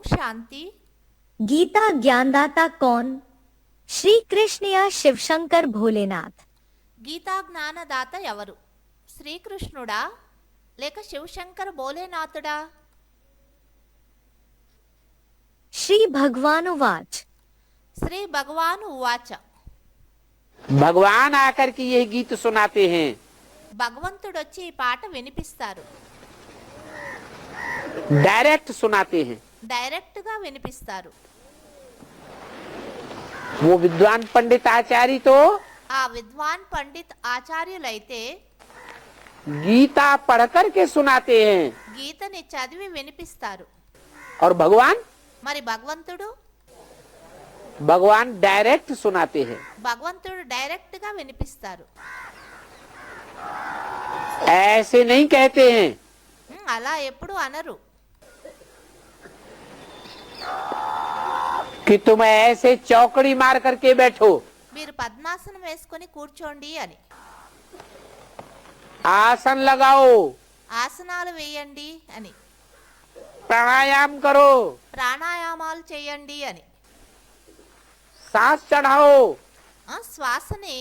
ओम शांति। गीता ज्ञानदाता कौन? श्री कृष्ण या शिव शंकर भोलेनाथ? గీతా జ్ఞానదాత ఎవరు? శ్రీకృష్ణుడా లేక శివశంకర భోలేనాథుడా? श्री भगवानुवाच శ్రీ భగవాన్ ఉవాచ भगवान आकर के ये गीत सुनाते हैं। భగవంతుడొచ్చి ఈ పాట వినిపిస్తారు, डायरेक्ट सुनाते हैं। డైరెక్ట్ గా వినిపిస్తారు. वो विद्वान पंडित आचार्य तो ఆ విద్వాన్ పండిత్ ఆచార్యులైతే गीता पढ़ कर के सुनाते हैं। గీతని చదివి వినిపిస్తారు. और भगवान మరి भगवान डायरेक्ट सुनाते हैं। భగవంతుడు డైరెక్ట్ గా వినిపిస్తారు. ऐसे नहीं कहते हैं అలా ఎప్పుడు అనరు. कि तुम ऐसे चौकड़ी मार करके बैठो, మీరు పద్మాసనం వేసుకొని కూర్చోండి అని, आसन लगाओ, ఆసనాలు వేయండి అని, प्राणायाम करो, ప్రాణాయామాలు చేయండి అని, सांस चढ़ाओ, శ్వాసని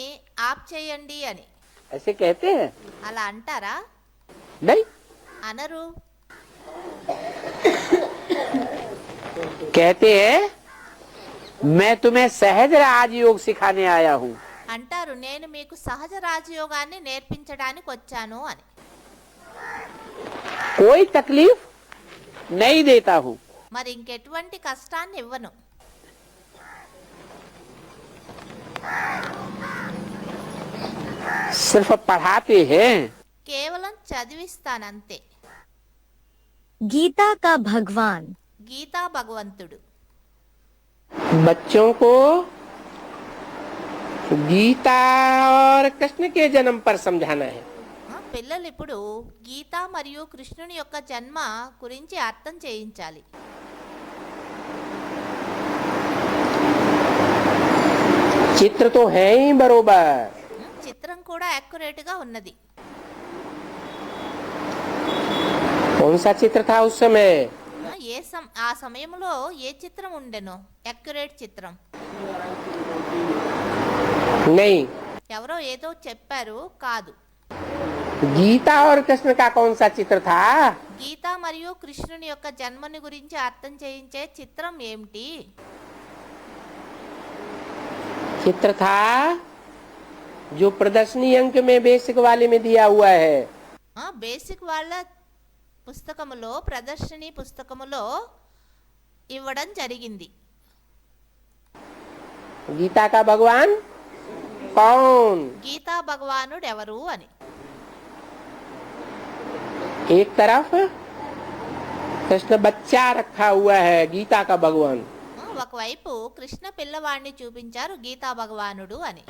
ఆప్ చేయండి అని ऐसे कहते हैं? అలా అంటారా? नहीं, అనరు. कहते हैं मैं तुम्हें सहज राजयोग सिखाने आया हूँ। అంటారు, నేను మీకు సహజ రాజయోగాన్ని నేర్పించడానికి వచ్చాను అని. कोई तकलीफ नहीं देता हूँ। మరి ఇంకెటువంటి కష్టాన్ని ఇవ్వను. सिर्फ पढ़ाते हैं। కేవలం చదివిస్తానంతే. गीता का भगवान గీతా భగవంతుడు बच्चों को गीता और कृष्ण के जन्म पर समझाना है। పిల్లలు ఇప్పుడు గీత మరియు కృష్ణుని యొక్క జన్మ గురించి అర్థం చేయించాలి. चित्र तो है ही बरोबर। చిత్రం కూడా యాక్యురేట్ గా ఉన్నది. कौन सा चित्र था उस समय? ఆ సమయంలో ఏ చిత్రం ఉండెనో? యాక్యురేట్ చిత్రం. नहीं, ఎవరో ఏదో చెప్పారు, కాదు. गीता और कृष्ण का कौन सा चित्र था? గీత మరియు కృష్ణుని యొక్క జన్మని గురించి అర్థం చేయించే చిత్రం ఏమిటి? चित्र था जो प्रदर्शनी अंक में बेसिक वाले में दिया हुआ है। బేసిక్ వాళ్ళ పుస్తకములో, ప్రదర్శని పుస్తకములో ఇవ్వడం జరిగింది. गीता का भगवान कौन? గీతా భగవానుడు ఎవరు అని. एक तरफ कृष्ण बच्चा रखा हुआ है, गीता का भगवान। ఒకవైపు కృష్ణ పిల్లవాడిని చూపించారు, గీతా భగవానుడు అని.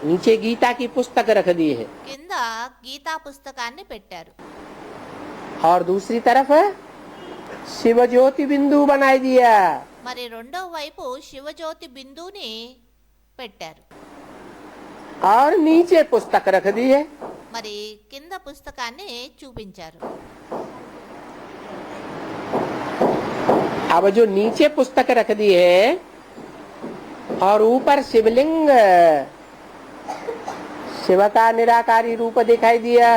नीचे गीता की पुस्तक रख दी है కింద గీతా పుస్తకాన్ని పెట్టారు. और दूसरी तरफ शिव ज्योति बिंदु बनाई दिया। మరి రెండో వైపు శివజ్యోతి బిందుని పెట్టారు. और नीचे पुस्तक रख दी है। మరి కింద పుస్తకాన్ని చూపించారు. अब जो नीचे पुस्तक रख दी है और ऊपर शिवलिंग, शिव का निराकारी रूप दिखाई दिया।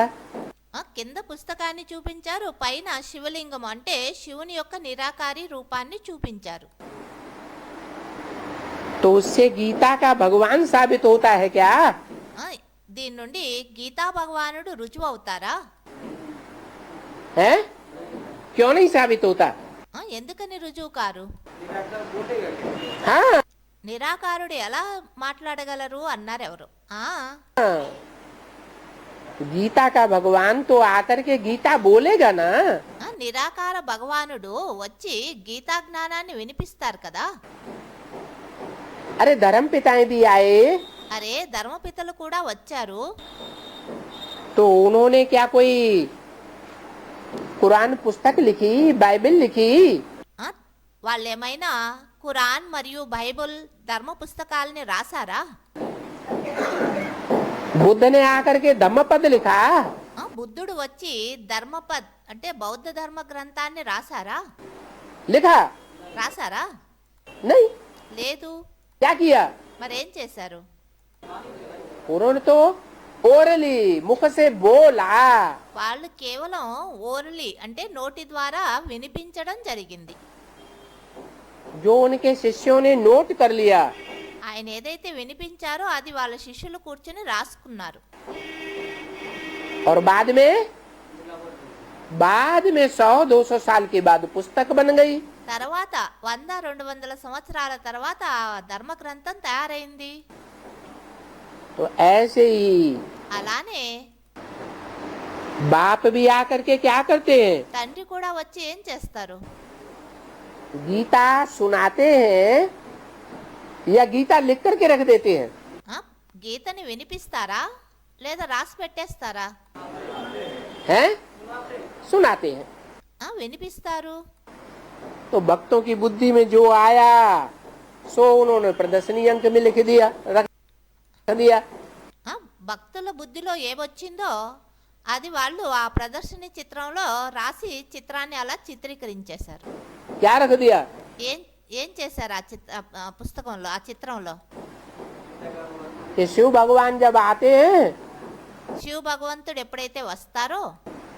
కింద పుస్తకాన్ని చూపించారు, పైన శివలింగం అంటే శివుని యొక్క నిరాకారి రూపాన్ని చూపించారు. तो उससे गीता का भगवान साबित होता है क्या? దీని నుండి గీతా భగవానుడు రుజువు అవుతారా? है? क्यों नहीं साबित होता? ఎందుకని రుజువు కారు? हाँ, నిరాకారుడు ఎలా మాట్లాడగలరు అన్నారు ఎవరు. गीता का भगवान तो आकर के गीता बोलेगा ना। నిరాకార భగవానుడు వచ్చి గీతా జ్ఞానాన్ని వినిపిస్తారు కదా. अरे धर्म पिताएं भी आए అరే ధర్మపితలు కూడా వచ్చారు. तो उन्होंने क्या कोई कुरान पुस्तक लिखी, बाइबल लिखी? వాళ్ళేమైనా ఖురాన్ మరియు బైబుల్ ధర్మ పుస్తకాలని రాసారా? बुद्ध ने आकर के धम्मपद लिखा। బుద్ధుడు వచ్చి ధర్మపద్ అంటే బౌద్ధ ధర్మ గ్రంథాన్ని రాసారా? लिखा రాసారా? नहीं। లేదు. क्या किया? మరేం చేశారు? उन्होंने तो ओरली मुख से बोला। వాళ్ళు కేవలం ఓరలి అంటే నోటి ద్వారా వినిపించడం జరిగింది. जो उनके शिष्यों ने नोट कर लिया। ఆయన ఏదైతే వినిపించారో అది వాళ్ళ శిష్యులు కూర్చుని రాసుకున్నారు. और बाद में 100-200 साल के बाद पुस्तक बन गई। తర్వాత 100-200 సంవత్సరాల తర్వాత ఆ ధర్మ గ్రంథం తయారైంది. तो ऐसे ही అలానే बाप भी आकर के क्या करते हैं? తండ్రి కూడా వచ్చి ఏం చేస్తారు? गीता सुनाते हैं या गीता लिख करके रख देते हैं? ఆ, గీతని వినిపిస్తారా లేదా రాసి పెట్టేస్తారా? हैं? सुनाते हैं। వినిపిస్తారు. तो भक्तों की बुद्धि में जो आया सो उन्होंने प्रदर्शनी अंक में लिख दिया, रख दिया। భక్తుల బుద్ధిలో ఏమొచ్చిందో అది వాళ్ళు ఆ ప్రదర్శన చిత్రంలో రాసి చిత్రాన్ని అలా చిత్రీకరించేశారు. क्या रख दिया? ఏం ఏం చేశారు ఆ పుస్తకంలో ఆ చిత్రంలో? कि शिव भगवान जब आते हैं శివ భగవంతుడు ఎప్పుడైతే వస్తారో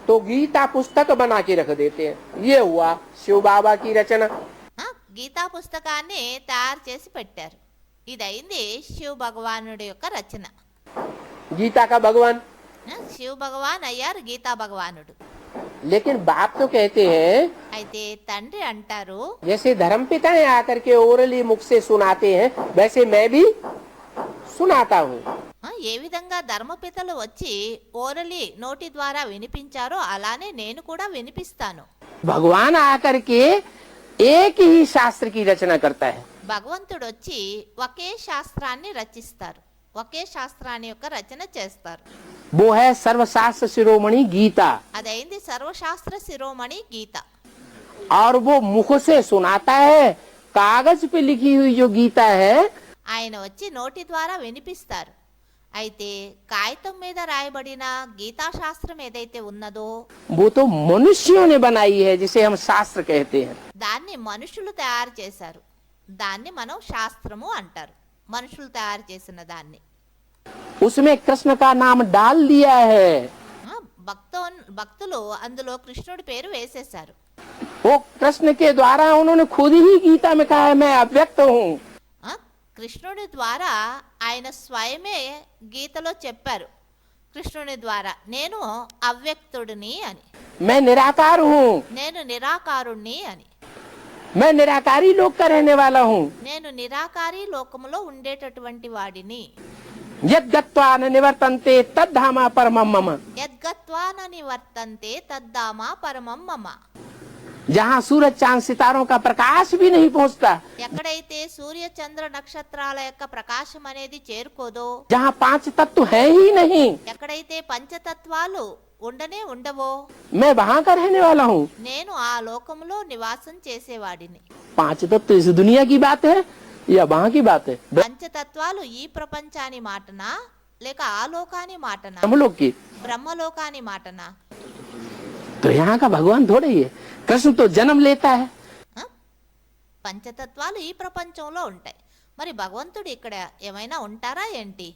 तो गीता पुस्तक बना के रख देते हैं। ये हुआ शिव बाबा की रचना। గీతా పుస్తకాన్ని తయారు చేసి పెట్టారు. ఇదైంది శివ భగవానుడి యొక్క రచన. गीता का भगवान। శివ భగవాన్ అయ్యారు గీతా భగవానుడు. लेकिन बाप तो कहते हैं అయితే తండ్రి అంటారు, जैसे धर्मपिता ने आकर के ओरली मुख से सुनाते हैं वैसे मैं भी सुनाता हूँ। ఏ విధంగా ధర్మపితలు వచ్చి ఓరలి నోటి ద్వారా వినిపించారో అలానే నేను కూడా వినిపిస్తాను. भगवान आकर के एक ही शास्त्र की रचना करता है। భగవంతుడు వచ్చి ఒకే శాస్త్రాన్ని రచిస్తారు, ఒకే శాస్త్రాన్ని యొక్క రచన చేస్తారు. वो है सर्वशास्त्र शिरोमणि गीता। అదైంది సర్వశాస్త్ర శిరోమణి గీత. और वो मुख से सुनाता है। कागज पे लिखी हुई जो गीता है ఆయన వచ్చి నోటి ద్వారా వినిపిస్తారు. అయితే కాగితం మీద రాయబడిన గీతా శాస్త్రం ఏదైతే ఉన్నదో वो तो मनुष्यों ने बनाई है जिसे हम शास्त्र कहते हैं। దాన్ని మనుషులు తయారు చేశారు. దాన్ని మనం శాస్త్రము అంటారు. మనుషులు తయారు చేసిన దాన్ని. उसमें कृष्ण का नाम डाल दिया है। భక్తులు అందులో కృష్ణుడి పేరు వేసేశారు. वो कृष्ण के द्वारा उन्होंने खुद ही गीता में कहा है मैं अव्यक्त हूँ। కృష్ణుడి ద్వారా ఆయన స్వయమే గీతలో చెప్పారు. కృష్ణుని ద్వారా నేను అవ్యక్తుడిని అని, मैं निराकार हूँ। నేను నిరాకారుణ్ణి అని, मैं निराकारी लोक का रहने वाला हूँ। నేను నిరాకారి లోకములో ఉండేటటువంటి వాడిని. यद्गत्वा न निवर्तन्ते तद्धामा परमं मम। యద్గత్వా న నివర్తంతే తద్ధామ పరమం మమ. जहाँ सूरज चांद सितारों का प्रकाश भी नहीं पहुँचता, ఎక్కడైతే సూర్య చంద్ర నక్షత్రాల యొక్క ప్రకాశం అనేది చేరుకోదో, जहाँ 5 तत्व है ही नहीं, ఎక్కడైతే పంచతత్వాలు ఉండనే ఉండవో, मैं वहाँ का रहने वाला हूँ। నేను ఆ లోకములో నివాసం చేసేవాడిని. 5 तत्व इस दुनिया की बात है या वहाँ की बात है? పంచతత్వాలు ఈ ప్రపంచాని మాటనా లేక ఆ లోకాని మాటనా, हम लोग की। బ్రహ్మలోకాని మాటనా? तो यहाँ का भगवान थोड़ा ही है। कृष्ण तो जन्म लेता है। పంచతత్వాలు ఈ ప్రపంచంలో ఉంటాయి. మరి భగవంతుడు ఇక్కడ ఏమైనా ఉంటారా ఏంటి?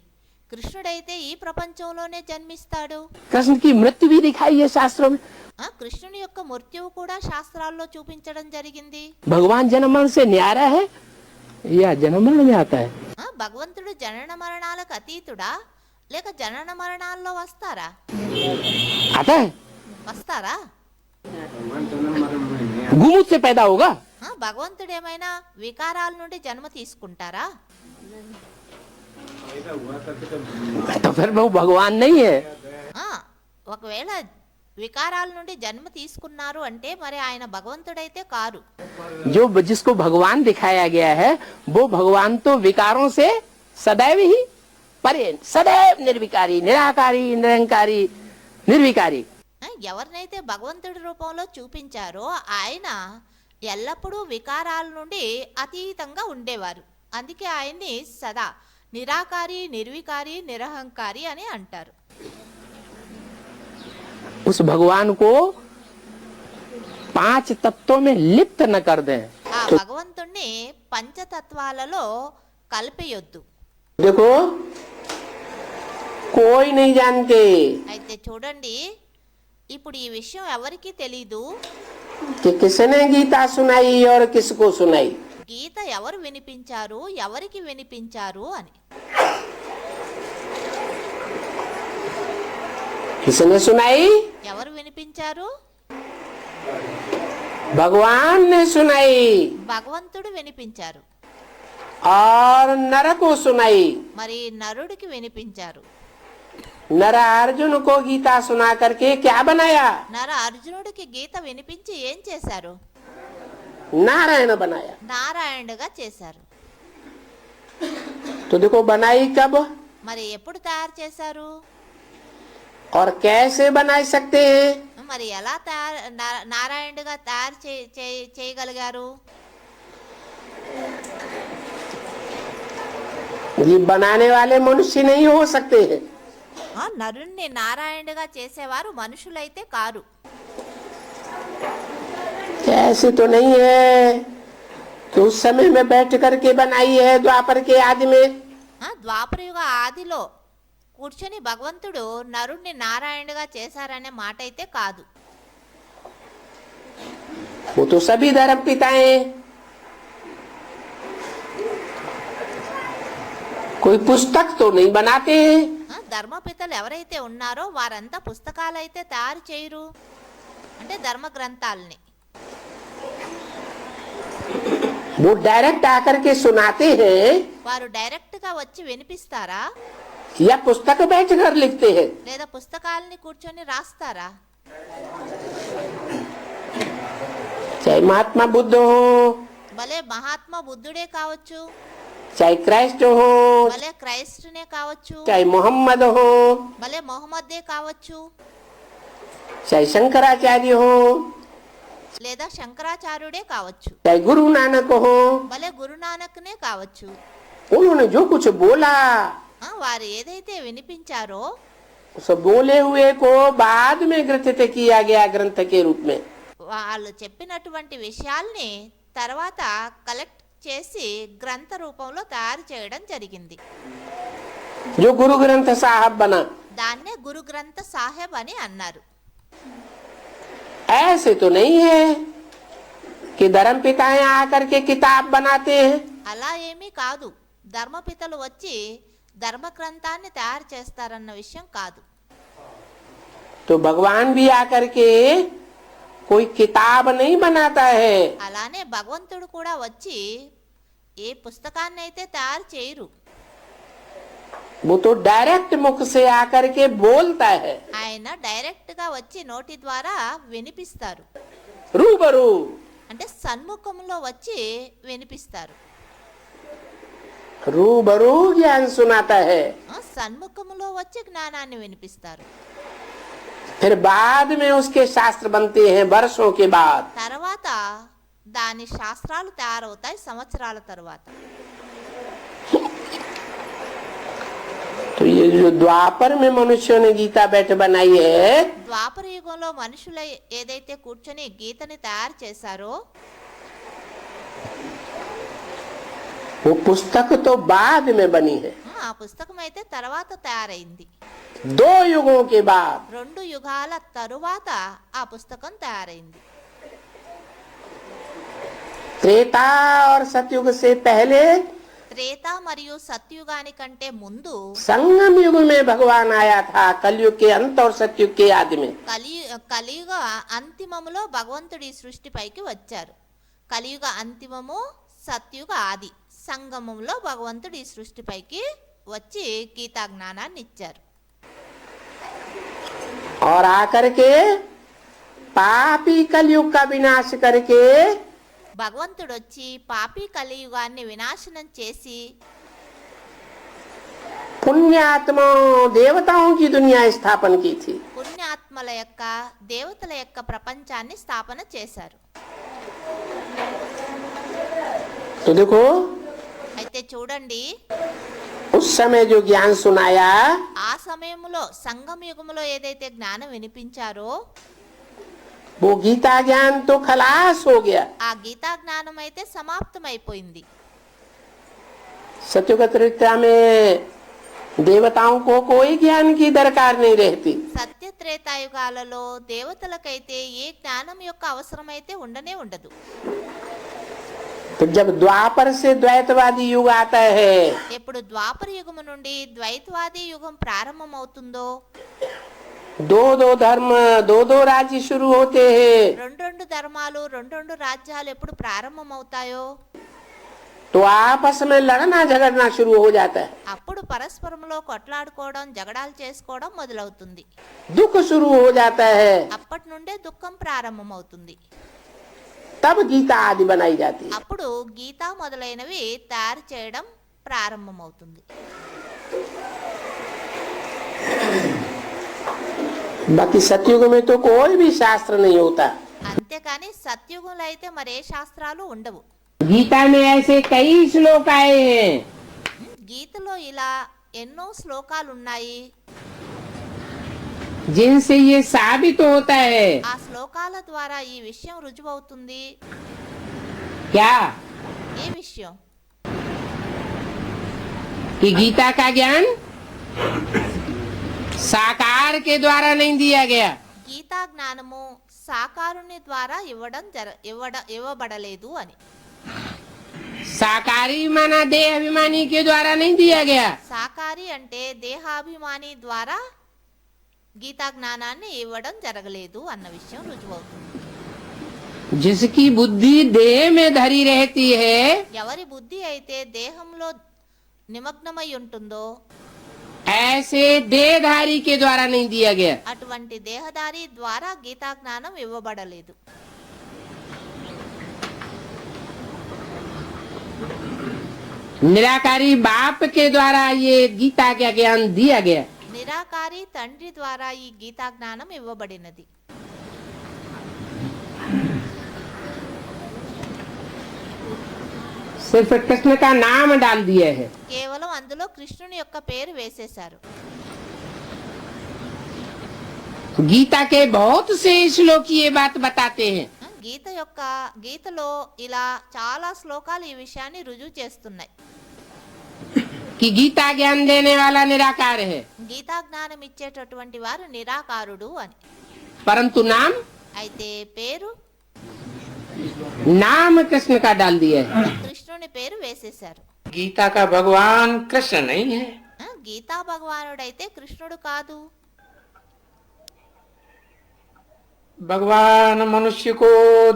కృష్ణుడైతే ఈ ప్రపంచంలోనే జన్మిస్తాడు. कृष्ण की मृत्यु भी दिखाई है शास्त्रों में। కృష్ణుని యొక్క మృత్యువు కూడా శాస్త్రాల్లో చూపించడం జరిగింది. भगवान जन्म मरण से न्यारा है या जन्म मरण में आता है? భగవంతుడు జనన మరణాలకు అతీతుడా లేక జనన మరణాల్లో వస్తారా? आता है। వస్తారా? गुमुत से पैदा होगा। భగవంతుడు ఏమైనా వికారాల నుండి జన్మ తీసుకుంటారా? तो फिर वो भगवान नहीं है। ఒకవేళ వికారాల నుండి జన్మ తీసుకున్నారు అంటే మరి ఆయన భగవంతుడైతే కారు. जो जिसको भगवान दिखाया गया है वो भगवान तो विकारों से सदैव ही परे, सदैव निर्विकारी, निराकारी, निरंकारी, निर्विकारी। ఎవరినైతే భగవంతుడి రూపంలో చూపించారో ఆయన ఎల్లప్పుడూ వికారాల నుండి అతీతంగా ఉండేవారు. అందుకే ఆయన్ని సదా నిరాకారి, నిర్వికారి, నిరహంకారి అని అంటారు. उस भगवान को 5 तत्वों में लिप्त न कर दें। ఆ భగవంతుణ్ణి పంచతత్వాలలో కలిపేయొద్దు. देखो कोई नहीं जानते అయితే చూడండి, ఇప్పుడు ఈ విషయం ఎవరికీ తెలీదు. कि किसने गीता सुनाई और किसको सुनाई. గీత ఎవరు వినిపించారు, ఎవరికి వినిపించారు అని. किसने सुनाई. ఎవరు వినిపించారు? भगवान ने सुनाई భగవంతుడు వినిపించారు. और नर को सुनाई. మరి నరుడికి వినిపించారు. नर अर्जुन को गीता सुना करके क्या बनाया. నర అర్జునుడికి గీత వినిపించి ఏం చేశారు? नारायण बनाया. నారాయణుడుగా చేశారు. तो देखो बनाई कब మరి ఎప్పుడు తయారు చేశారు? और कैसे बना सकते हैं. మరి ఎలా నారాయణుడిగా తయారు చేయగలిగారు? ये बनाने वाले मनुष्य नहीं हो सकते हैं. నరుణ్ణి నారాయణుడిగా చేసేవారు మనుషులైతే కారు. ऐसे तो नहीं है कि उस समय में बैठ करके बनाई है द्वापर के आदि में. ద్వాపరయుగ ఆదిలో కూర్చొని భగవంతుడు నరుణ్ణి నారాయణుడిగా చేశారనే మాట అయితే కాదు. वो तो सभी धर्म पिताएं कोई पुस्तक तो नहीं बनाते. ధర్మపితలు ఎవరైతే ఉన్నారో వారంతా పుస్తకాలు అయితే తయారు చేయరు, అంటే ధర్మ గ్రంథాలని. वो डायरेक्ट आकर के सुनाते हैं వారు డైరెక్ట్ గా వచ్చి వినిపిస్తారా, या पुस्तक बैठ कर लिखते हैं. లేదా పుస్తకాలని కూర్చొని రాస్తారా? चाहे महात्मा बुद्ध हो, భలే మహాత్మా బుద్ధుడే కావచ్చు, चाहे क्राइस्ट हो, భలే క్రైస్తునే కావచ్చు, चाहे मोहम्मद हो, భలే మొహమ్మద్దే కావచ్చు, चाहे शंकराचार्य हो, లేదా శంకరాచార్యుడే కావచ్చు, चाहे गुरु नानक हो. భలే గురునానక్నే కావచ్చు. उन्होंने जो कुछ बोला వారు ఏదైతే వినిపించారో उस बोले हुए को बाद में ग्रथित किया गया ग्रंथ के रूप में. వాళ్ళు చెప్పినటువంటి విషయాల్ని తర్వాత కలెక్ట్ చేసి గ్రంథ రూపంలో తయారు చేయడం జరిగింది. जो गुरु ग्रंथ साहब बना. దాన్నే గురు గ్రంథ సాహెబ్ అని అన్నారు. ऐसे तो नहीं है कि धर्म पिताएं आकर के किताब बनाते हैं. అలా ఏమీ కాదు, ధర్మపితలు వచ్చి ధర్మ గ్రంథాన్ని తయారు చేస్తారన్న విషయం కాదు. तो भगवान भी आकर के कोई किताब नहीं बनाता है. అలానే భగవంతుడు కూడా వచ్చి ఏ పుస్తకాన్ని అయితే తయారు చేయరు. वो तो डायरेक्ट मुख से आकर के बोलता है. ఆయన డైరెక్ట్ గా వచ్చి నోటి ద్వారా వినిపిస్తారు, रूबरू. అంటే సన్ముఖంలో వచ్చి వినిపిస్తారు. रूबरू ज्ञान सुनाता है. సన్ముఖంలో వచ్చి జ్ఞానాన్ని వినిపిస్తారు. फिर बाद में उसके शास्त्र बनते हैं वर्षों के बाद. తర్వాత దాని శాస్త్రాలు తయారవుతాయి సంవత్సరాల తర్వాత. तो ये जो द्वापर में मनुष्यों ने गीता बैठ बनाई है, ద్వాపర యుగంలో మనుషులు ఏదైతే కూర్చొని గీతని తయారు చేశారో वो पुस्तक तो बाद में बनी है. ఆ పుస్తకం అయితే తర్వాత తయారైంది. 2 युगों के बाद. 2 యుగాల తరువాత ఆ పుస్తకం తయారైంది. त्रेता और सतयुग से पहले త్రేత మరియు సత్యుగానికంటే ముందు संगम युग में भगवान आया था. कलयुग के अंत और सतयुग के आदि में. కలియుగ అంతిమములో భగవంతుడి సృష్టిపైకి వచ్చారు. కలియుగ అంతిమము, సత్యుగ ఆది, సంగమంలో భగవంతుడి సృష్టిపైకి వచ్చి గీతా జ్ఞానాన్ని ఇచ్చారు. और आकर के पापी कलयुग का विनाश करके భగవంతుడు వచ్చి పాపి కలియుగాన్ని వినాశనం చేసి पुण्यात्माओं देवताओं की दुनिया स्थापन की थी. పుణ్యాత్మల యొక్క దేవతల యొక్క ప్రపంచాన్ని స్థాపన చేశారు. तो देखो అయితే చూడండి, उस समय जो ज्ञान सुनाया ఆ సమయంలో సంగమ యుగంలో ఏదైతే జ్ఞానం వినిపించారో वो गीता ज्ञान तो खलास हो गया। ఆ గీతా జ్ఞానం అయితే సమాప్తమైపోయింది. सत्युग त्रेता में देवताओं को कोई ज्ञान की दरकार नहीं रहती। సత్య త్రేతాయుగాలలో దేవతలకైతే ఏ జ్ఞానం యొక్క అవసరం అయితే ఉండనే ఉండదు. तो जब द्वापर से द्वैतवादी युग आता है, ఎప్పుడు ద్వాపర యుగము నుండి ద్వైతవాది యుగం ప్రారంభమవుతుందో, दो दो धर्म दो दो राज्य शुरू होते हैं, రెండు ధర్మాలు రెండు రాజ్యాలు ఎప్పుడు ప్రారంభమవుతాయో तो आपस में लड़ना झगड़ना शुरू हो जाता है, అప్పుడు పరస్పరంలో కొట్లాడుకోవడం జగడాలు చేసుకోవడం మొదలవుతుంది. दुख शुरू हो जाता है। అప్పటి నుండే దుఃఖం ప్రారంభమవుతుంది. तब गीता आदि बनाई जाती है। అప్పుడు గీత మొదలైనవి తయారు చేయడం ప్రారంభమవుతుంది. बाकी सतयुग में तो कोई भी शास्त्र नहीं होता। అంతేకాని సత్యుగంలో అయితే మరే శాస్త్రాలు ఉండవు. गीता में ऐसे कई श्लोक आए हैं గీతలో ఇలా ఎన్నో శ్లోకాలు ఉన్నాయి. जिनसे ये साबित होता है ఆ శ్లోకాల ద్వారా ఈ విషయం రుజువవుతుంది. क्या ఏ విషయం? कि गीता का ज्ञान साकार के द्वारा नहीं दिया गया, గీతా జ్ఞానము సాకారుని ద్వారా ఇవ్వబడలేదు అని. साकारी माना देह अभिमानी के द्वारा नहीं दिया गया, సాకారి అంటే దేహాభిమాని ద్వారా గీతా జ్ఞానాన్ని ఇవ్వడం జరగలేదు అన్న విషయం రుజువవుతుంది. जिसकी बुद्धि देह में धरी रहती है, ఎవరి బుద్ధి అయితే దేహంలో నిమగ్నమై ఉంటుందో ऐसे देहधारी के द्वारा नहीं दिया गया। అటువంటి దేహదారి ద్వారా గీతా జ్ఞానం ఇవ్వబడలేదు. निराकारी बाप के द्वारा ये गीता का ज्ञान दिया गया। నిరాకారి తండ్రి ద్వారా ఈ గీతా జ్ఞానం ఇవ్వబడినది. सिर्फ कृष्ण का नाम डाल दिए है। కేవలం అందులో కృష్ణుని యొక్క పేరు వేసేశారు. गीता के बहुत से श्लोक ये बात बताते हैं గీతలో ఇలా చాలా శ్లోకాలు ఈ విషయాన్ని రుజువు చేస్తున్నాయి. कि गीता ज्ञान देने वाला निराकार है, గీతా జ్ఞానం ఇచ్చేటటువంటి వారు నిరాకారుడు అని. परंतु नाम అయితే పేరు नाम कृष्ण का डाल दिया है। కృష్ణుని పేరు వేసేశారు. गीता का भगवान कृष्ण नहीं है। గీతా భగవానుడైతే కృష్ణుడు కాదు. भगवान मनुष्य को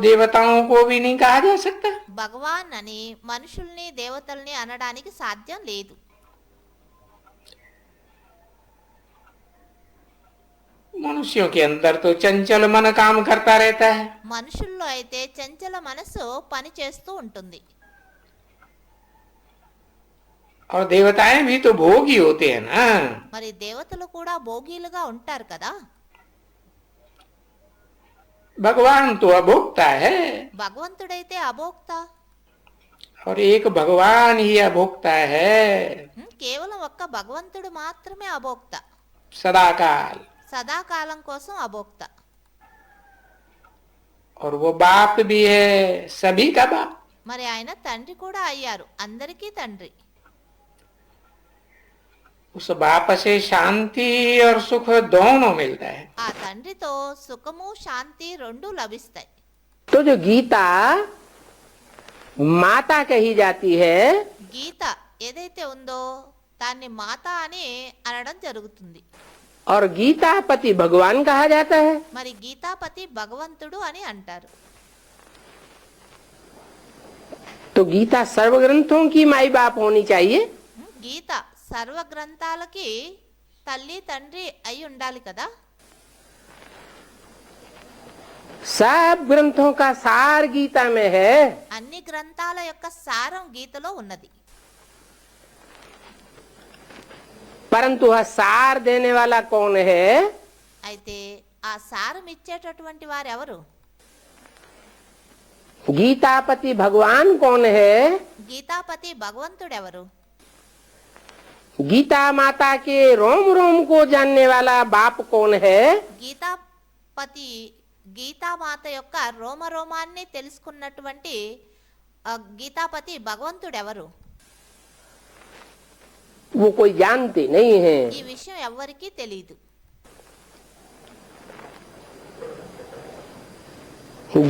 देवताओं को भी नहीं कहा जा सकता। భగవాన్ అని మనుషుల్ని దేవతల్ని అనడానికి సాధ్యం లేదు. मनुष्यों के अंदर तो चंचल मन काम करता रहता है। మనుషుల్లో అయితే చంచల మనసు పని చేస్తూ ఉంటుంది. और देवताएं भी तो भोगी होते हैं ना। మరి దేవతలు కూడా భోగిలుగా ఉంటారు కదా. भगवान तो अभोक्ता है భగవంతుడైతే అభోక్త. और एक भगवान ही अभोक्ता है కేవలం ఒక్క భగవంతుడు మాత్రమే అభోక్త. सदाकाल। సదాకాలం కోసం అభోక్త. और वो बाप भी है, सभी का बाप। మరి ఆయన తండ్రి కూడా అయ్యారు, అందరికీ తండ్రి. उस बाप से शांति और सुख दोनों मिलता है। ఆ తండ్రితో సుఖము శాంతి రెండు లభిస్తాయి. तो जो गीता माता कही जाती है, గీత ఏదైతే ఉందో దాన్ని మాత అని అనడం జరుగుతుంది. और गीतापति भगवान कहा जाता है। మరి గీతాపతి భగవంతుడు అని అంటారు. तो गीता सर्व ग्रंथों की माई बाप होनी चाहिए। గీత సర్వ గ్రంథాలకి తల్లి తండ్రి అయి ఉండాలి కదా. सब ग्रंथों का सार गीता में है। అన్ని గ్రంథాల యొక్క సారం గీతలో ఉన్నది. परंतु वह सार देने वाला कौन है? అయితే ఆ సారం ఇచ్చేటటువంటి వారు ఎవరు? गीतापति भगवान कौन है? గీతాపతి భగవంతుడు ఎవరు? गीता माता के रोम रोम को जानने वाला बाप कौन है? గీతాపతి గీతామాత యొక్క రోమరోమాన్ని తెలుసుకున్నటువంటి గీతాపతి భగవంతుడెవరు? वो कोई जानते नहीं है। ఈ విషయం ఎవ్వరికీ తెలియదు.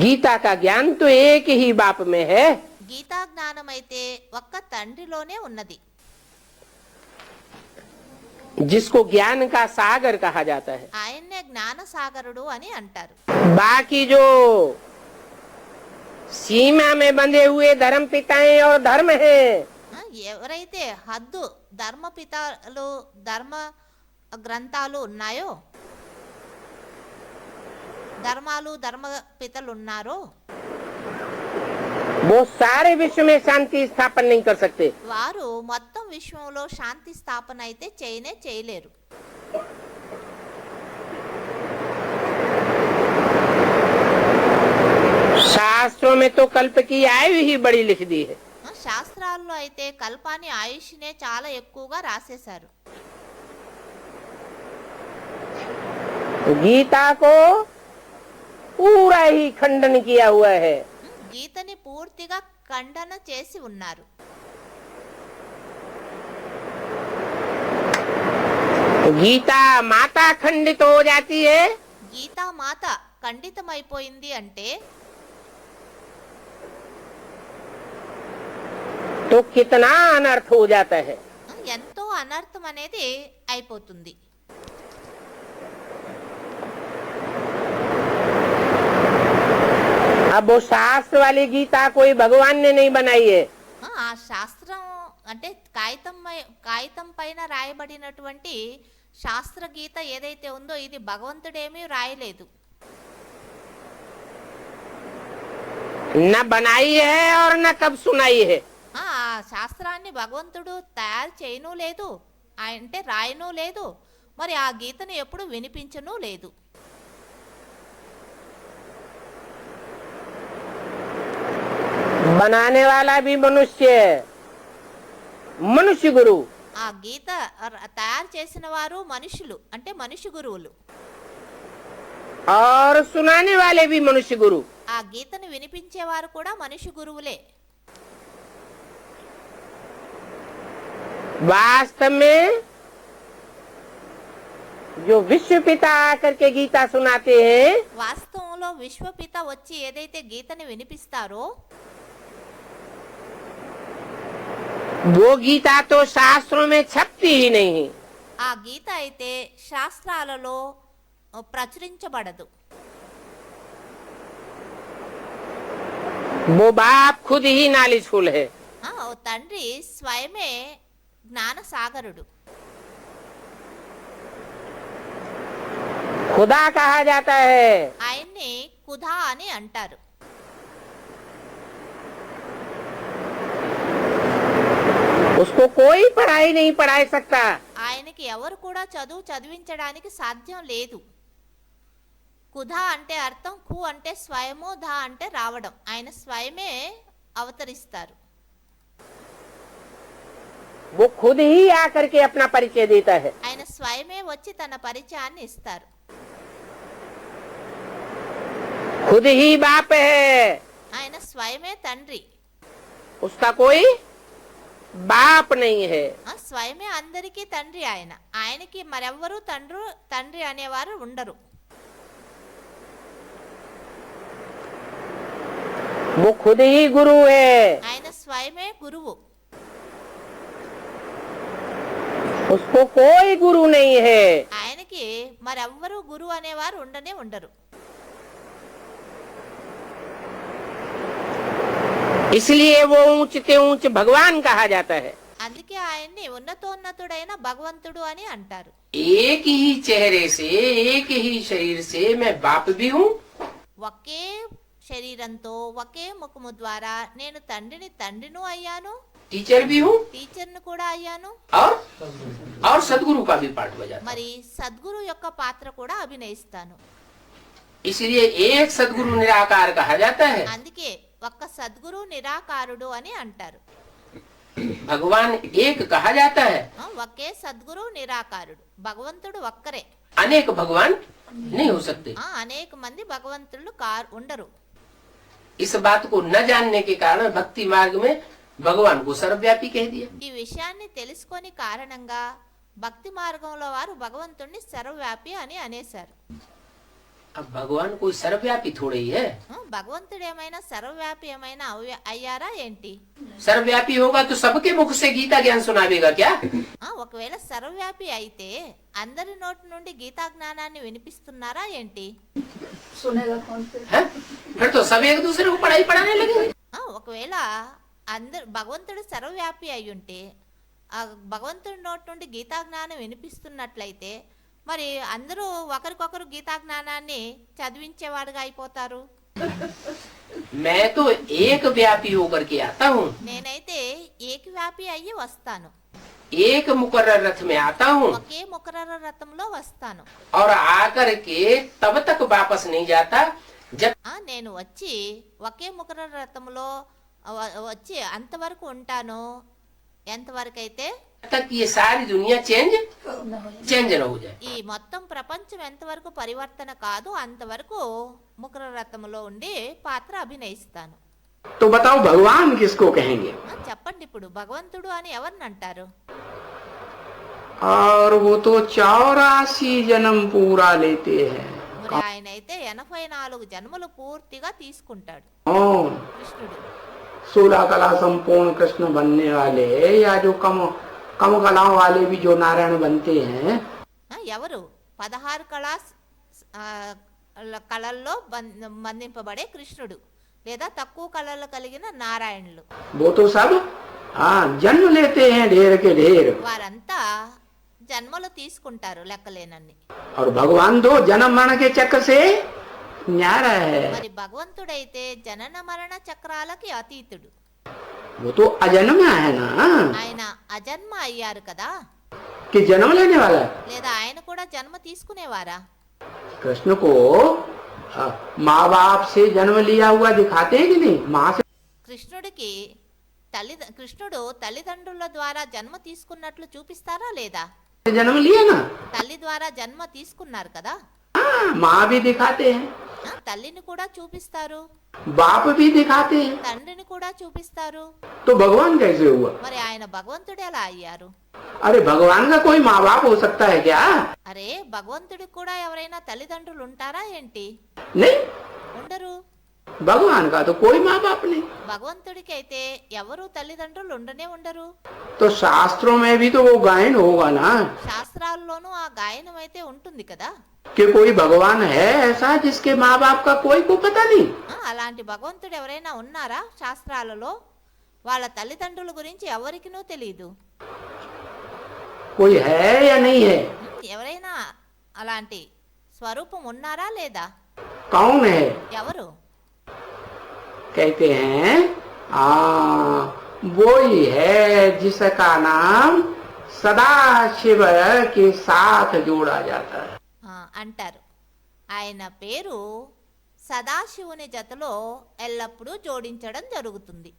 गीता का ज्ञान तो एक ही बाप में है। గీతా జ్ఞానం అయితే ఒక్క తండ్రిలోనే ఉన్నది, जिसको ज्ञान का सागर कहा जाता है। ఆయన్నే జ్ఞాన సాగరుడు అని అంటారు. बाकी जो सीमा में बंधे हुए धर्म पिताएं और धर्म हैं, ఎవరైతే హద్దు ధర్మపితలు ధర్మ గ్రంథాలు ఉన్నాయో, ధర్మాలు ధర్మపితలు ఉన్నారో, वो सारे विश्व में शांति स्थापन नहीं कर सकते। వారు మొత్తం విశ్వంలో శాంతి స్థాపన అయితే చేయలేరు. शास्त्रों में तो कल्प की आयु ही बड़ी लिख दी है। శాస్త్రాల్లో అయితే కల్పాని ఆయుష్నే చాలా ఎక్కువగా రాసేశారు. गीता को पूरा ही खंडन किया हुआ है। గీతని పూర్తిగా ఖండన చేసి ఉన్నారు. गीता माता खंडित हो जाती है గీతా మాత ఖండితమైపోయింది అంటే तो कितना अनर्थ हो जाता है। ఎంతో అనర్థం అనేది అయిపోతుంది. अब वो शास्त्र वाली गीता कोई भगवान ने नहीं बनाई है। ఆ శాస్త్రం అంటే కాగితం పైన రాయబడినటువంటి శాస్త్ర గీత ఏదైతే ఉందో ఇది భగవంతుడేమీ రాయలేదు. न बनाई है और न कब सुनाई है। ఆ శాస్త్రాన్ని భగవంతుడు తయారు చేయను లేదు, అంటే రాయను లేదు, మరి ఆ గీతను ఎప్పుడు వినిపించను లేదు. बनाने वाला भी मनुष्य, मनुष्य गुरु। ఆ గీత తయారు చేసిన వారు మనుషులు, అంటే మనుష్య గురువులు. और सुनाने वाले भी मनुष्य गुरु। ఆ గీతను వినిపించేవారు కూడా మనుష్య గురువులే. वास्तव में जो विश्व पिता आकर के गीता सुनाते हैं, వాస్తవంలో విశ్వపిత వచ్చి ఏదైతే గీతని వినిపిస్తారో वो गीता तो शास्त्रों में छपती ही नहीं। ఆ గీత అయితే శాస్త్రాలలో ప్రచురించబడదు. वो बाप खुद ही नालिशफुल है। ఓ తండ్రి స్వయమే జ్ఞాన సాగరుడు. खुदा कहा जाता है। ఆయన్ని కుధా అని అంటారు. उसको कोई पढ़ाई नहीं पढ़ा सकता। ఆయనకి ఎవరు కూడా చదివించడానికి సాధ్యం లేదు. కుధా అంటే అర్థం, కు అంటే స్వయము, ధా అంటే రావడం. ఆయన స్వయమే అవతరిస్తారు. वो खुद ही आकर के अपना परिचय देता है। ఆయన స్వయమే వచ్చి తన పరిచయాన్ని ఇస్తారు. खुद ही बाप है, ఆయన స్వయమే తండ్రి. उसका कोई बाप नहीं है। స్వయమే అందరికీ తండ్రి ఆయన. ఆయనకి మరెవ్వరూ తండ్రి అనేవారు ఉండరు. वो खुद ही गुरु है। ఆయన స్వయమే గురువు. उसको कोई गुरु नहीं है। ఆయనకి మరెవ్వరూ గురువు అనేవారు ఉండరు. इसलिए वो ऊंचते ऊंच भगवान कहा जाता है। అందుకే ఆయన్ని ఉన్నతోన్నతుడైన భగవంతుడు అని అంటారు. एक ही चेहरे से, एक ही शरीर से मैं बाप भी हूँ, ఒకే శరీరంతో ఒకే ముఖము ద్వారా నేను తండ్రిను అయ్యాను, टीचर भी हूँ, టీచర్ను కూడా అయ్యాను, और सदगुरु का भी पाठ बजाता हूँ। మరి సద్గురు యొక్క పాత్ర కూడా అభినయిస్తాను. इसलिए एक सदगुरु निराकार कहा जाता है। అందుకే ఒక్క సద్గురు నిరాకారుడు అని అంటారు. भगवान एक कहा जाता है, ఒకే సద్గురు నిరాకారుడు. భగవంతుడు ఒక్కరే, अनेक भगवान नहीं हो सकते। అనేక మంది భగవంతుళ్ళు ఉండరు. इस बात को न जानने के कारण भक्ति मार्ग में भगवान को सर्वव्यापी कह दिया। ఈ విషయాన్ని తెలుసుకొని కారణంగా భక్తి మార్గంలో వారు భగవంతుణ్ణి సర్వవ్యాపి అని అనేశారు. अब भगवान कोई सर्वव्यापी थोड़े ही है। భగవంతుడు ఏమైనా సర్వవ్యాపి ఏమైనా అయ్యారా ఏంటి? सर्वव्यापी होगा तो सबके मुख से गीता ज्ञान सुनावेगा क्या? ఒకవేళ సర్వవ్యాపి అయితే అందరి నోటి నుండి గీతా జ్ఞానాన్ని వినిపిస్తున్నారా ఏంటి? है? फिर तो सब एक दूसरे को पढ़ाई पढ़ाने लगेंगे। ఒకవేళ భగవంతుడు సర్వవ్యాపి అయి ఉంటే ఆ భగవంతుడి నోటి నుండి గీతా జ్ఞానం వినిపిస్తున్నట్లయితే మరి అందరూ ఒకరికొకరు గీతా జ్ఞానాన్ని చదివించేవాడుగా అయిపోతారు. मैं तो एक व्यापी होकर के आता हूँ, నేనైతే ఏకవ్యాపి అయ్యి వస్తాను, एक मुकर्रर रथ में आता हूँ ఒకే ముకరర రథంలో వస్తాను. और आकर के तब तक वापस नहीं जाता जब నేను వచ్చి ఒకే ముకరర రథంలో వచ్చి అంతవరకు ఉంటాను ఎంతవరకు అయితే तक ये सारी दुनिया चेंज न हो जाए। ఈ మొత్తం ప్రపంచం ఎంతవరకు పరివర్తన కాదు అంతవరకు ముకర రథంలో ఉండి పాత్ర అభినయిస్తాను. तो बताओ भगवान किसको कहेंगे? చెప్పండి ఇప్పుడు భగవంతుడు అని ఎవరిని అంటారు? और वो तो 84 जन्म पूरा लेते हैं। మరి ఆయన అయితే 84 జన్మలు పూర్తిగా తీసుకుంటాడు कौन? కృష్ణుడు. 16 कला संपूर्ण कृष्ण बनने वाले या जो कम कम कलाओं वाले भी जो नारायण बनते हैं, ఎవరు 16 కళల్లో బంధింపబడే కృష్ణుడు లేదా తక్కువ కళలు కలిగిన నారాయణులు वो तो सब जन्म लेते हैं ढेर के ढेर। వారంతా జన్మలు తీసుకుంటారు లెక్కలేనన్ని. और भगवान तो जन्म मरण के चक्र से न्यारा है। మరి భగవంతుడైతే జనన మరణ చక్రాలకి అతీతుడు. वो तो अजन्मा है ना, ఆయన అజన్మ అయ్యారు కదా, कि जन्म लेने वाला है। లేదా ఆయన కూడా జన్మ తీసుకునేవారా? कृष्ण को माँ बाप से जन्म लिया हुआ दिखाते हैं कि नहीं? माँ से కృష్ణుడికి కృష్ణుడు తల్లిదండ్రుల ద్వారా జన్మ తీసుకున్నట్లు చూపిస్తారా లేదా? जन्म लिया ना, తల్లి ద్వారా జన్మ తీసుకున్నారు కదా, माँ भी दिखाते हैं, తల్లిని కూడా చూపిస్తారు, बाप भी दिखाते हैं। తండ్రిని కూడా చూపిస్తారు. तो भगवान कैसे हुआ? మరి ఆయన భగవంతుడు ఎలా అయ్యారు? अरे भगवान का कोई माँ बाप हो सकता है क्या? అరే భగవంతుడికి కూడా ఎవరైనా తల్లిదండ్రులు ఉంటారా ఏంటి? नहीं, ఉండరు. भगवान का तो कोई माँ बाप नहीं। భగవంతుడికి అయితే ఎవరు తల్లిదండ్రులు ఉండరు. तो शास्त्रों में भी तो वो गायन होगा ना శాస్త్రాల్లోనూ ఆ గాయనం అయితే ఉంటుంది కదా. कि कोई भगवान है ऐसा जिसके माँ बाप का कोई को पता नहीं। అలాంటి భగవంతుడు ఎవరైనా ఉన్నారా శాస్త్రాలలో? వాళ్ళ తల్లిదండ్రుల గురించి ఎవరికినూ తెలియదు. कोई है या नहीं है? ఎవరైనా అలాంటి స్వరూపం ఉన్నారా లేదా? कौन है? ఎవరు? कहते हैं वो ही है जिसका नाम सदा शिव के साथ जोड़ा जाता है। అంటారు ఆయన పేరు సదాశివుని జతలో ఎల్లప్పుడూ జోడించడం జరుగుతుంది.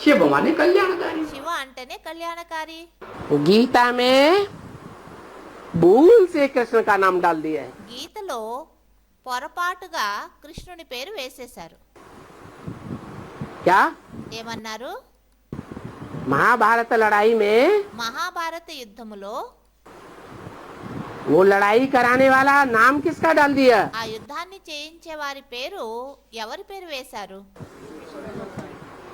शिव माने कल्याणकारी। శివ అంటేనే కళ్యాణకారి. गीता में भूल से कृष्ण का नाम डाल दिया है। గీతలో పొరపాటుగా కృష్ణుని పేరు వేసేశారు. क्या? ఏమన్నారు? महाभारत लड़ाई में మహాభారత యుద్ధములో वो लड़ाई कराने वाला नाम किसका डाल दिया? ఆ యుద్ధాన్ని చేయించే వారి పేరు ఎవరి పేరు వేశారు?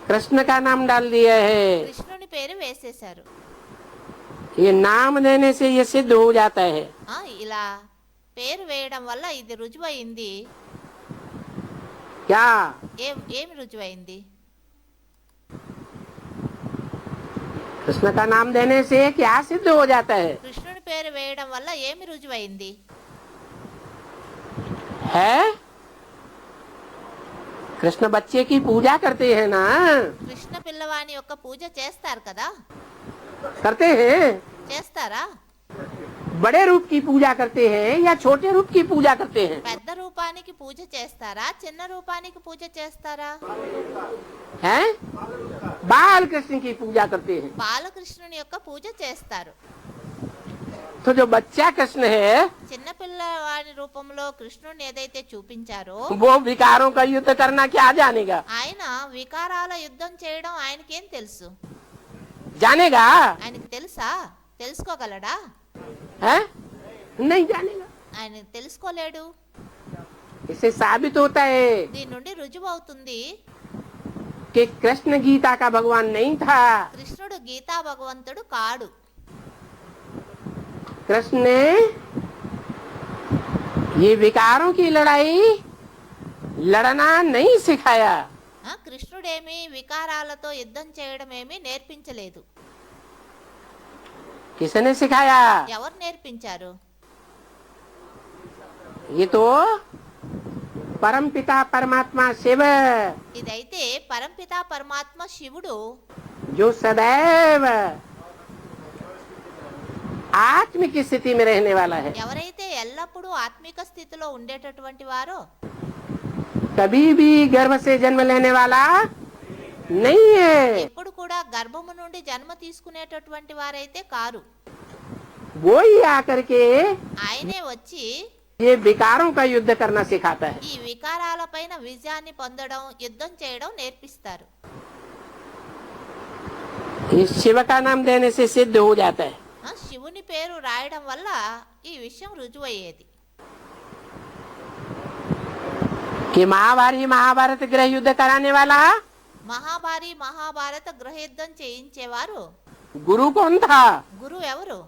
कृष्ण का नाम डाल दिया है। కృష్ణుని పేరు వేసేశారు. ये नाम देने से ये सिद्ध हो जाता है ఇలా పేరు వేయడం వల్ల ఇది రుజువైంది. क्या? ఏమి రుజువైంది? कृष्ण का नाम देने से क्या सिद्ध हो जाता है? కృష్ణుని పేరు వేయడం వల్ల ఏమి రుజువైంది? है कृष्ण बच्चे की पूजा करते हैं ना? కృష్ణ పిల్లవాని యొక్క పూజ చేస్తారు కదా, करते हैं। చేస్తారా? बड़े रूप की पूजा करते हैं या छोटे रूप की पूजा करते हैं? పెద్ద రూపానికి పూజ చేస్తారా, చిన్న రూపానికి పూజ చేస్తారా? हैं? बाल कृष्ण की पूजा करते हैं। బాలకృష్ణుని యొక్క పూజ చేస్తారు. तो जो बच्चा कृष्ण है చిన్నపిల్ల గల వాని రూపంలో కృష్ణుడిని ఏదైతే చూపించారో वो विकारों का युद्ध करना क्या जानेगा? ఆయన వికారాల యుద్ధం చేయడం ఆయనకేం తెలుసు? जानेगा? ఆయనకి తెలుసా? తెలుసుకోగలడా? है नहीं जानेगा। ఆయన తెలుసుకోలేడు. इससे साबित होता है దీని నుండి రుజువు అవుతుంది कि कृष्ण गीता का भगवान नहीं था। కృష్ణుడు గీతా భగవంతుడు కాడు. कृष्ण ने ये विकारों की लड़ाई लड़ना नहीं सिखाया। కృష్ణుడేమి వికారాలతో యుద్ధం చేయడం ఏమీ నేర్పించలేదు. किसने सिखाया? ఎవరు నేర్పించారు? ये तो परम पिता परमात्मा शिव, ఇదైతే పరంపిత పరమాత్మ శివుడు, जो सदैव आत्मिक स्थिति में रहने वाला है, ఎవరైతే ఎల్లప్పుడూ ఆత్మిక స్థితిలో ఉండేటటువంటి వారో, कभी भी गर्भ से जन्म लेने वाला नहीं है। ఎప్పుడు కూడా గర్భము నుండి జన్మ తీసుకునేటటువంటి వారైతే కారు. वो ही आकर के ఆయనే వచ్చి ये विकारों का युद्ध करना सिखाता है। ఈ వికారాలపైన విజయాన్ని పొందడం, యుద్ధం చేయడం నేర్పిస్తారు. इस शिव का नाम देने से सिद्ध हो जाता है శివుని పేరు రాయడం వల్ల ఈ విషయం రుజువయ్యేది. कि महाभारी महाभारत गृह युद्ध कराने वाला మహాభారీ మహాభారత గృహయుద్ధం చేయించేవారు गुरु कौन था? గురువు ఎవరు?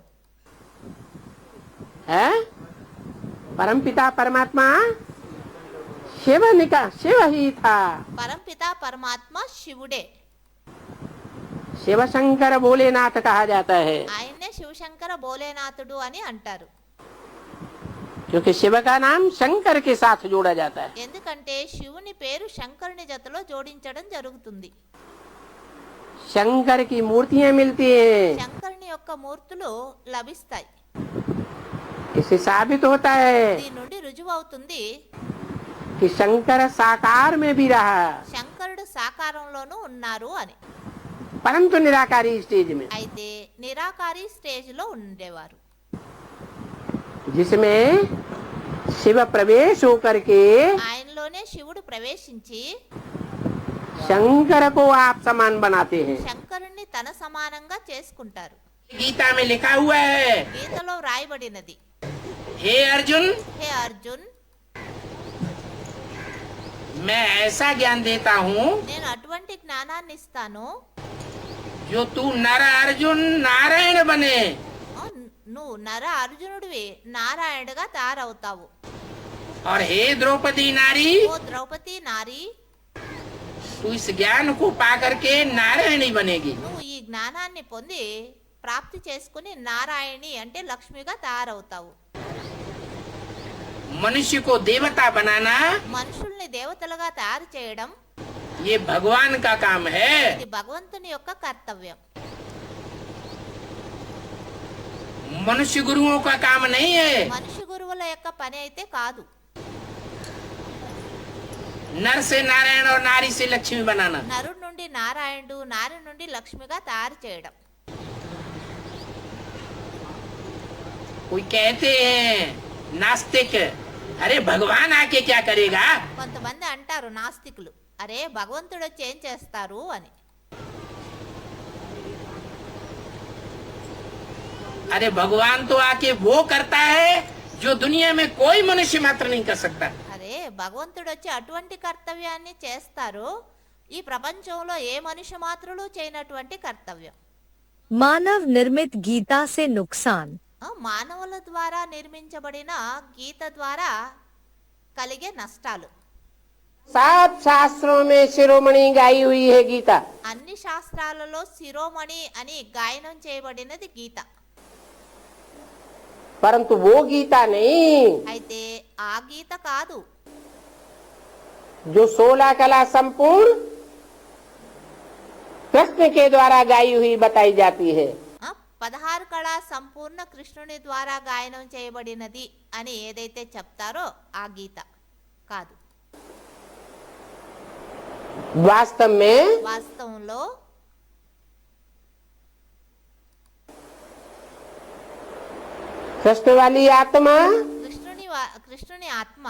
है परमपिता परमात्मा शिव ही था। పరంపిత పరమాత్మ శివుడే. शिव शंकर भोलेनाथ कहा जाता है ఆయన్నే శివశంకర భోలేనాథుడు అని అంటారు. क्योंकि शिव का नाम शंकर के साथ जोड़ा जाता है। ఎందుకంటే శివుని పేరు శంకరుని జతలో జోడించడం జరుగుతుంది. शंकर की मूर्तियां मिलती हैं। శంకరుని యొక్క మూర్తులు లభిస్తాయి. इससे साबित होता है దీని నుండి రుజువు అవుతుంది कि शंकर साकार में भी रहा, శంకరుడు సాకారంలోనూ ఉన్నారు అని. परंतु निराकारी स्टेज में, అయితే నిరాకారి స్టేజ్ లో ఉండేవారు, जिसमें शिव प्रवेश होकर के ఆయనలోనే శివుడు ప్రవేశించి शंकर को आप समान बनाते हैं। శంకరుణ్ణి తన సమానంగా చేసుకుంటారు. गीता में लिखा हुआ है, గీతలో వ్రాయబడినది, हे अर्जुन, హే అర్జున్, मैं ऐसा ज्ञान देता हूँ నేను అటువంటి జ్ఞానాన్ని ఇస్తాను, जो तू नर अर्जुन नारायण बने। ఆ, నువ్వు నర అర్జునుడివి నారాయణుడిగా తయారవుతావు. और हे द्रौपदी नारी, ఓ ద్రౌపది నారి, तू इस ज्ञान को पा करके नारायणी बनेगी। నువ్వు ఈ జ్ఞానాన్ని పొంది ప్రాప్తి చేసుకుని నారాయణి అంటే లక్ష్మిగా తయారవుతావు. मनुष्य को देवता बनाना మనుషుల్ని దేవతలుగా తయారు చేయడం ये भगवान का काम है। ఇది భగవంతుని యొక్క కర్తవ్యం. मनुष्य गुरुओं का काम नहीं है। మనుషు గురువుల యొక్క పని అయితే కాదు. नर से नारायण और नारी से लक्ष्मी बनाना। నరుడి నుండి నారాయణుడు, నారి నుండి లక్ష్మిగా తయారు చేయడం. कोई कहते हैं नास्तिक, अरे भगवान आके क्या करेगा? కొంతమంది అంటారు నాస్తికులు, అరే భగవంతుడు వచ్చి ఏం చేస్తారు అని. अरे भगवान तो आके वो करता है जो दुनिया में कोई मनुष्य मात्र नहीं कर सकता। అరే భగవంతుడు వచ్చి అటువంటి కర్తవ్యాన్ని చేస్తారు, ఈ ప్రపంచంలో ఏ మనుష్య మాత్రులు చేయనటువంటి కర్తవ్యం. मानव निर्मित गीता से नुकसान। మానవుల ద్వారా నిర్మించబడిన గీత ద్వారా కలిగే నష్టాలు. 7 शास्त्रों में शिरोमणि गाई हुई है गीता। అన్ని శాస్త్రాలలో శిరోమణి అని గాయనం చేయబడినది గీత. परंतु वो गीता नहीं అయితే ఆ గీత కాదు, जो 16 कला संपूर्ण कृष्ण के द्वारा गाई हुई बताई जाती है। 16 కళా సంపూర్ణ కృష్ణుని ద్వారా గాయనం చేయబడినది అని ఏదైతే చెప్తారో ఆ గీత కాదు. वास्तव में వాస్తవంలో कृष्ण वाली आत्मा కృష్ణుని కృష్ణుని ఆత్మ,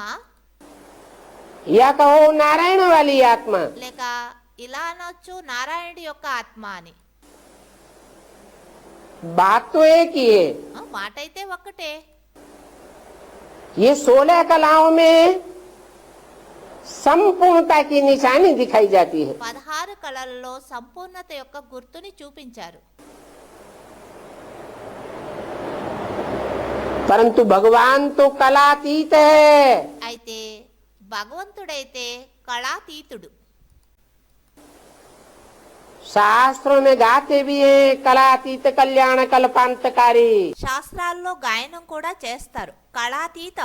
या कहो नारायण वाली आत्मा। లేక ఇలా అనొచ్చు నారాయణుడి యొక్క ఆత్మ అని. बात तो एक ही है। మాట అయితే ఒక్కటే. ये 16 कलाओं में संपूर्णता की निशानी दिखाई जाती है। 16 కళల్లో సంపూర్ణత యొక్క గుర్తుని చూపించారు. परंतु भगवान तो कलातीत है। అయితే భగవంతుడైతే కళాతీతుడు. शास्त्रों में गाते भी हैं कलातीत कल्याण कल्पांतकारी। శాస్త్రాల్లో గాయనం కూడా చేస్తారు, కళాతీత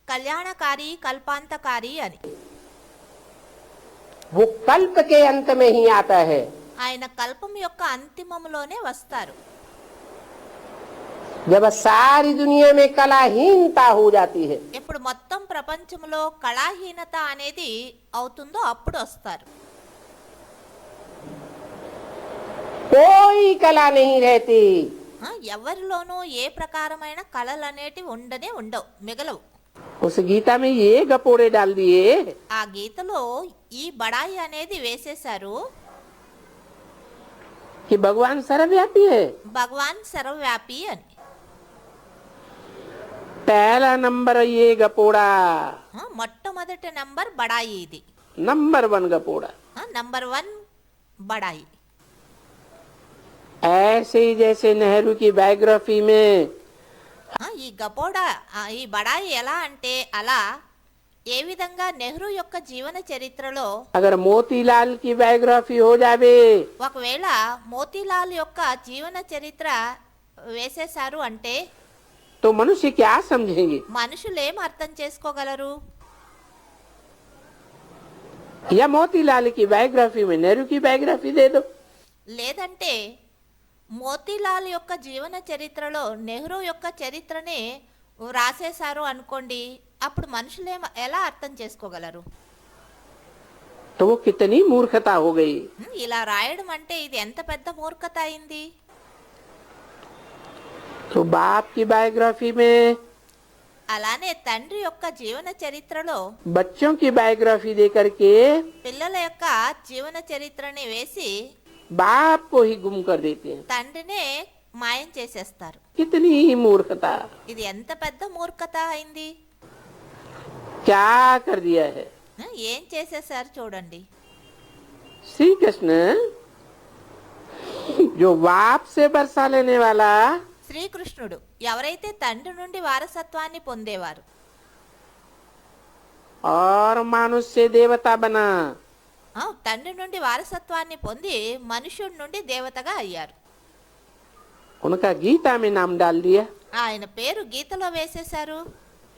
కళ్యాణకారి కల్పాంతకారి అని. वो कल्प के अंत में ही आता है। ఆయన కల్పం యొక్క అంతిమములోనే వస్తారు. जब सारी दुनिया में कलाहीनता हो जाती है, ఎప్పుడు మొత్తం ప్రపంచంలో కళాహీనత అనేది అవుతుందో అప్పుడు వస్తారు. कोई कला नहीं रहती। ఎవరిలోనూ ఏ ప్రకారమైన కళలు అనేటివి ఉండవు, మిగలవు. उस गीता में ये गपोड़े डाल दिए ఆ గీతలో ఈ బడాయి అనేది వేసేశారు. कि भगवान सर्वव्यापी है। భగవాన్ సర్వవ్యాపి అని. पहला नंबर ये गपोड़ा, మొట్టమొదటి నంబర్ బడాయి ఇది. नंबर 1 गपोड़ा। నంబర్ 1 బడాయి. ऐसे ही जैसे नेहरू की बायोग्राफी में ఈ గపోడా ఈ బడాయి ఎలా అంటే అలా ఏ విధంగా నెహ్రూ యొక్క జీవన చరిత్రలో अगर मोतीलाल की बायोग्राफी हो जावे ఒకవేళ మోతీలాల్ యొక్క జీవన చరిత్ర వేసేశారు అంటే तो मनुष्य क्या समझेंगे? మనుషులు ఏం అర్థం చేసుకోగలరు? या मोतीलाल की बायोग्राफी में नेहरू की बायोग्राफी दे दो। లేదంటే మోతీలాల్ యొక్క జీవన చరిత్రలో నెహ్రూ యొక్క చరిత్రని రాసేశారు అనుకోండి, అప్పుడు మనుషులు ఎలా అర్థం చేసుకోగలరు? तो वो कितनी मूर्खता हो गई। ఇలా రాయడం అంటే ఇది ఎంత పెద్ద మూర్ఖత అయింది. तो बाप की बायोग्राफी में, అలానే తండ్రి యొక్క జీవన చరిత్రలో बच्चों की बायोग्राफी दे करके పిల్లల యొక్క జీవన చరిత్రని వేసి बाप को ही गुम कर देते हैं। తండ్రినే మాయం చేసేస్తారు. कितनी मूर्खता, ఇది ఎంత పెద్ద మూర్ఖత అయింది. क्या कर दिया है। ఏం చేసేసారు చూడండి. श्री कृष्ण जो बाप से वर्षा लेने वाला శ్రీకృష్ణుడు ఎవరైతే తండ్రి నుండి వారసత్వాన్ని పొందేవారు और मानुष से देवता बना, తండ్రి నుండి వారసత్వాన్ని పొంది మనుషుడి నుండి దేవతగా అయ్యారు. उनका गीता में नाम डाल दिया। ఆయన పేరు గీతలో వేసేశారు.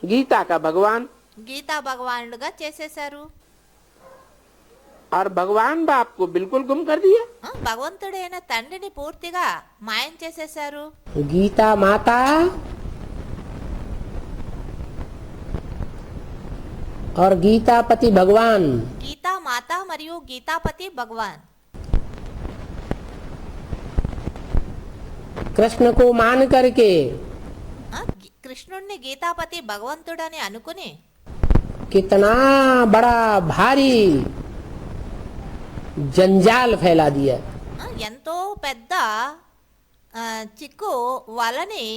गीता का भगवान, గీతా భగవానుడుగా చేసేశారు. और भगवान बाप को बिल्कुल गुम कर दिया। భగవంతుడైన తండ్రిని పూర్తిగా మాయం చేసేశారు. गीता माता और गीतापति भगवान, గీతా మాత మరియు గీతాపతి భగవాన్ कृष्ण को मान करके కృష్ణుణ్ణి గీతాపతి భగవంతుడని అనుకుని कितना बड़ा भारी जंजाल फैला दिया। ఎంతో పెద్ద చిక్కు వలని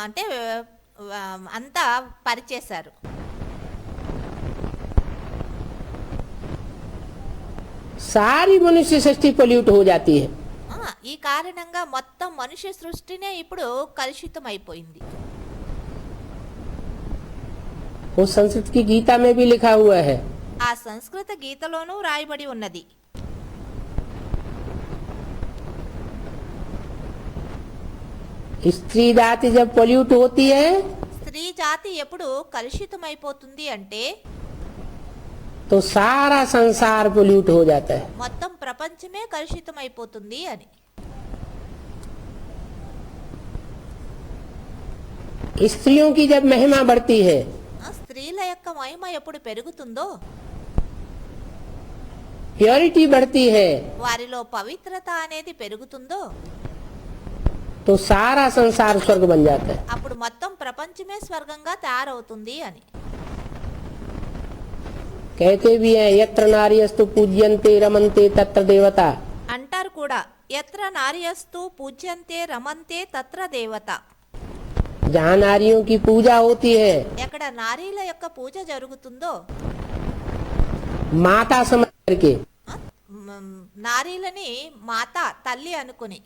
అంటే అంతా పరిచేశారు. सारी मनुष्य सृष्टि पोल्यूट हो जाती है। ఈ కారణంగా మొత్తం మనుష్య సృష్టినే ఇప్పుడు కలుషితం అయిపోయింది. वो संस्कृत की गीता में भी लिखा हुआ है। ఆ సంస్కృత గీతలోనూ రాయబడి ఉన్నది. स्त्री जाति जब पोल्यूट होती है స్త్రీ జాతి ఎప్పుడు కలుషితం అయిపోతుంది అంటే तो सारा संसार पोल्यूट हो जाता है। మొత్తం ప్రపంచమే కలుషితం అయిపోతుంది అని. स्त्रियों की जब महिमा बढ़ती है స్త్రీల యొక్క మహిమ ఎప్పుడు పెరుగుతుందో, प्योरिटी बढ़ती है వారిలో పవిత్రత అనేది పెరుగుతుందో, तो सारा संसार स्वर्ग बन जाता है। అప్పుడు మొత్తం ప్రపంచమే స్వర్గంగా తయారవుతుంది అని कहते भी हैं यत्र नार्यस्तु पूज्यन्ते रमन्ते तत्र देवता। అంటారు కూడా ఎత్ర నార్యస్తు పూజ్యంతే రమంతే తత్ర దేవత जहाँ नारियों की पूजा होती है ఎక్కడ నారీల యొక్క పూజ జరుగుతుందో माता समझ करके, ఆ, నారీలని మాత తల్లి అనుకుని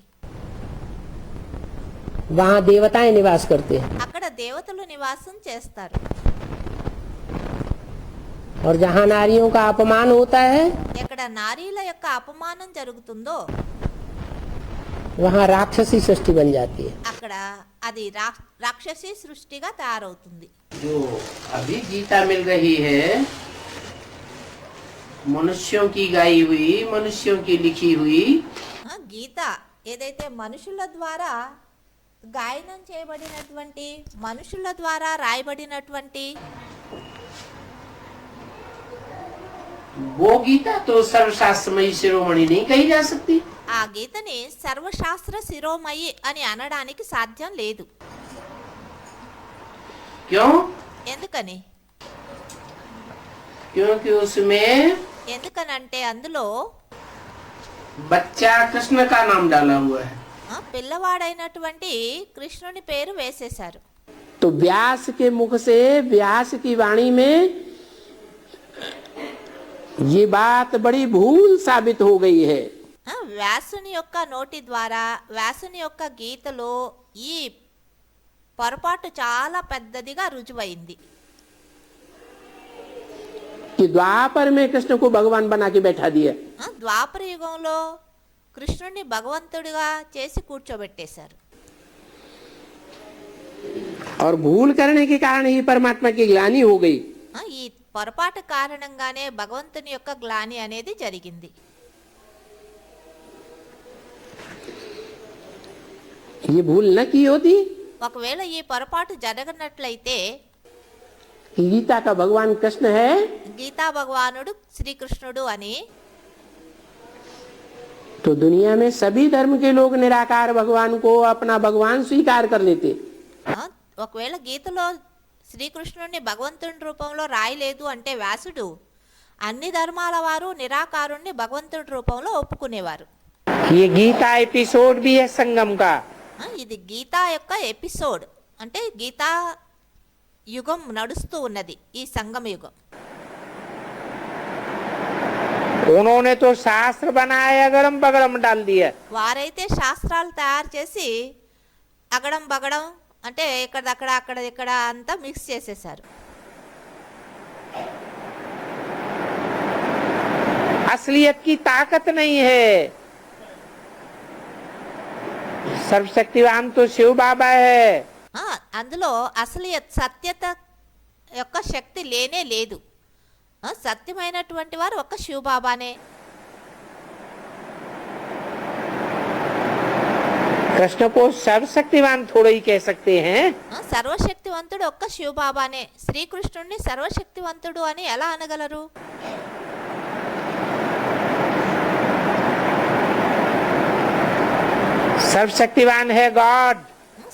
वहाँ देवताएं निवास करते हैं। అక్కడ దేవతలు నివాసం చేస్తారు और जहाँ नारियों का अपमान होता है ఎక్కడ నారీల యొక్క అపమానం జరుగుతుందో वहाँ राक्षसी सृष्टि बन जाती है। అక్కడ అది రాక్షసి సృష్టిగా తయారవుతుంది जो अभी गीता मिल रही है मनुष्यों की गाई हुई, मनुष्यों की लिखी हुई, ఆ, గీత ఏదైతే మనుషుల ద్వారా గాయనం చేయబడినటువంటి మనుషుల ద్వారా రాయబడినటువంటి वो गीता तो सर्वशास्त्रमयी शिरोमणि नहीं कही जा सकती। ఆ గీతని సర్వశాస్త్ర శిరోమయి అని అనడానికి సాధ్యం లేదు क्यों? ఎందుకని क्योंकि उसमें ఎందుకనంటే అందులో बच्चा कृष्ण का नाम डाला हुआ है। ఆ, పిల్లవాడైనటువంటి కృష్ణుని పేరు వేసేశారు तो व्यास के मुख से, व्यास की वाणी में ये बात बड़ी भूल साबित हो गई है। ఆ, వ్యాసుని యొక్క నోటి ద్వారా వ్యాసుని యొక్క గీతలో ఈ పొరపాటు చాలా పెద్దదిగా రుజువైంది कि द्वापर में कृष्ण को भगवान बना के बैठा दिया ఆ, ద్వాపర యుగంలో కృష్ణుడిని భగవంతుడిగా చేసి కూర్చోబెట్టేశారు और भूल करने के कारण ही परमात्मा की ग्लानि हो गई। ఆ, ఈ పొరపాటు కారణంగానే భగవంతుని యొక్క గ్లాని అనేది జరిగింది ये भूल न की होती ఒకవేళ ఈ పొరపాటు జరగనట్లయితే कि गीता का भगवान कृष्ण है గీతా భగవానుడు శ్రీకృష్ణుడు అని तो दुनिया में सभी धर्म के लोग निराकार भगवान को अपना भगवान स्वीकार कर लेते। ఆ, ఒకవేళ గీతలో శ్రీకృష్ణుడిని భగవంతుని రూపంలో రాయలేదు అంటే వ్యాసుడు అన్ని ధర్మాల వారు నిరాకారుణ్ణి భగవంతుడి రూపంలో ఒప్పుకునేవారు ये गीता एपिसोड भी है संगम का। ఆ, ఇది గీతా యొక్క ఎపిసోడ్ అంటే గీతా యుగం నడుస్తూ ఉన్నది ఈ సంగమ యుగం उन्होंने तो शास्त्र बनाए अगड़म बगड़म डाल दिया। వారైతే శాస్త్రాలు తయారు చేసి అగడం బగడం అంటే ఎక్కడక్కడ అక్కడ ఇక్కడ అంతా మిక్స్ చేసేసారు असलियत की ताकत नहीं है। सर्वशक्तिवान तो शिव बाबा है। ఆ, అందులో అసలు సత్యత యొక్క శక్తి లేనే లేదు ఆ, సత్యమైనటువంటి వారు ఒక్క శివబాబానే कृष्ण को सर्वशक्तिवान थोड़ा ही कह सकते हैं। ఆ, సర్వశక్తివంతుడు ఒక్క శివబాబానే శ్రీకృష్ణుడిని సర్వశక్తివంతుడు అని ఎలా అనగలరు सर्वशक्तिवान है गॉड।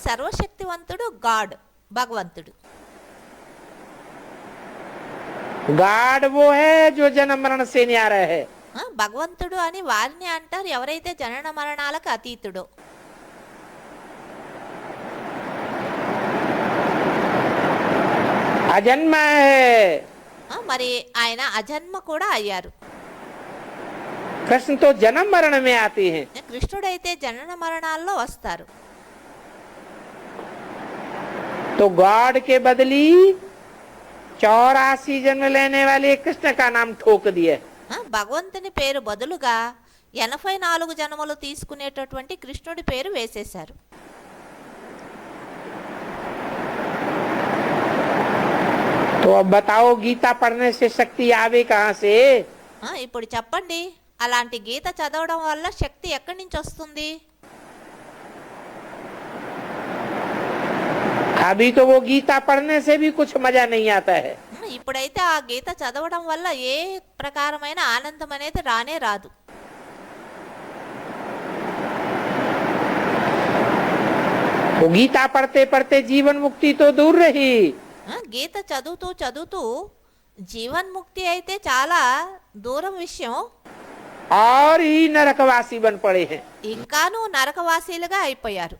సర్వశక్తివంతుడు గాడ్ భగవంతుడు गॉड वो है जो जन्म मरण से न्यारा है। ఆ, భగవంతుడు అని వారిని అంటారు ఎవరైతే జనన మరణాలకు అతీతుడో अजन्मा है। ఆ, మరి ఆయన అజన్మ కూడా అయ్యారు कृष्ण तो जन्म मरण में आते हैं। కృష్ణుడైతే జనన మరణాల్లో వస్తారు तो गॉड के बदली 84 जन्म लेने वाले कृष्ण का नाम ठोक दिया। ఆ, భగవంతుని పేరు బదులుగా 84 జన్మలు తీసుకునేటటువంటి కృష్ణుడి పేరు వేసేశారు तो अब बताओ गीता पढ़ने से शक्ति आवे कहाँ से? ఆ, ఇప్పుడు చెప్పండి అలాంటి గీత చదవడం వల్ల శక్తి ఎక్కడి నుంచి వస్తుంది अभी तो वो गीता पढ़ने से भी कुछ मजा नहीं आता है। ఇప్పుడైతే ఆ గీత చదవడం వల్ల ఏ ప్రకారమైన ఆనందం అనేది రానే రాదు वो गीता पढ़ते पढ़ते जीवन मुक्ति तो दूर रही, గీత చదువుతూ చదువుతూ జీవన్ముక్తి అయితే చాలా దూరం విషయం, और ही नरकवासी बन पड़े हैं। ఇంకాను నరకవాసీలుగా అయిపోయారు.